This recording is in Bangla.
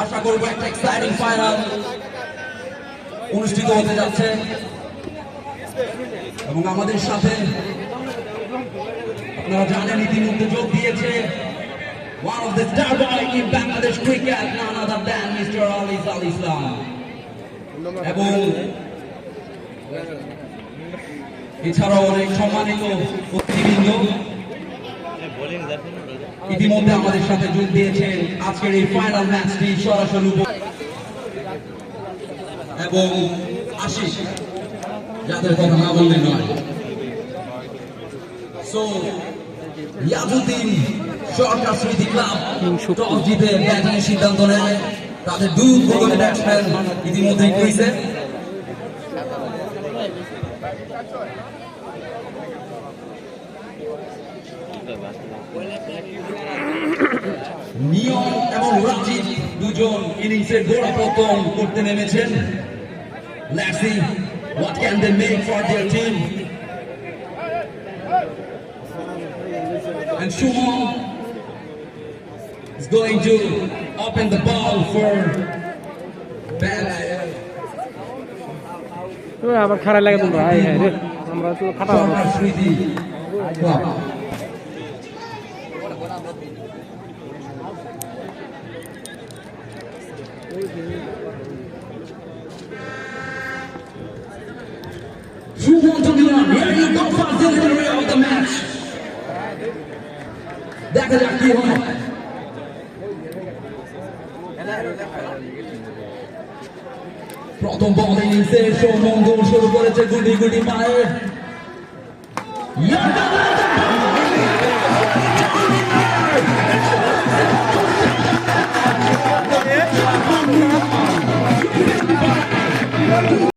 আশা করব একটা এক্সাইটিং ফাইনাল অনুষ্ঠিত হতে যাচ্ছে এবং আমাদের সাথে আপনারা জানেন ইতিমধ্যে যোগ দিয়েছে one of the star boy in Bangladesh cricket, none other than Mr. Ali Islam এবং এছাড়াও অনেক সম্মানিত অতিথিবৃন্দ ইতিমধ্যে আমাদের সাথে যোগ দিয়েছেন আজকের এই ফাইনাল ম্যাচটি সরাসরি এবং আশিস যাদের কথা না বললে নয় সো ইয়াজউদ্দিন সরকার স্মৃতি ক্লাব টস জিতে ব্যাটিংয়ের সিদ্ধান্ত নেয় তাদের দুই উদ্বোধনী ব্যাটসম্যান ইতিমধ্যেই ক্রিজে নিয়ম এবং রাজীব দুজন ইনিংসের গোড়াপতন করতে নেমেছেন Let's see what can they make for their team. And Shumon is going to open the ball for bat. আবার খারাপ লাগে তোমরা আমরা তো খাটা Shumon to Milan, here you go for delivery of the match. দেখা যাক কি হয় প্রথম বল ইনিংসে সৌমঙ্গল শুরু করেছে গুটি গুটি পায়ে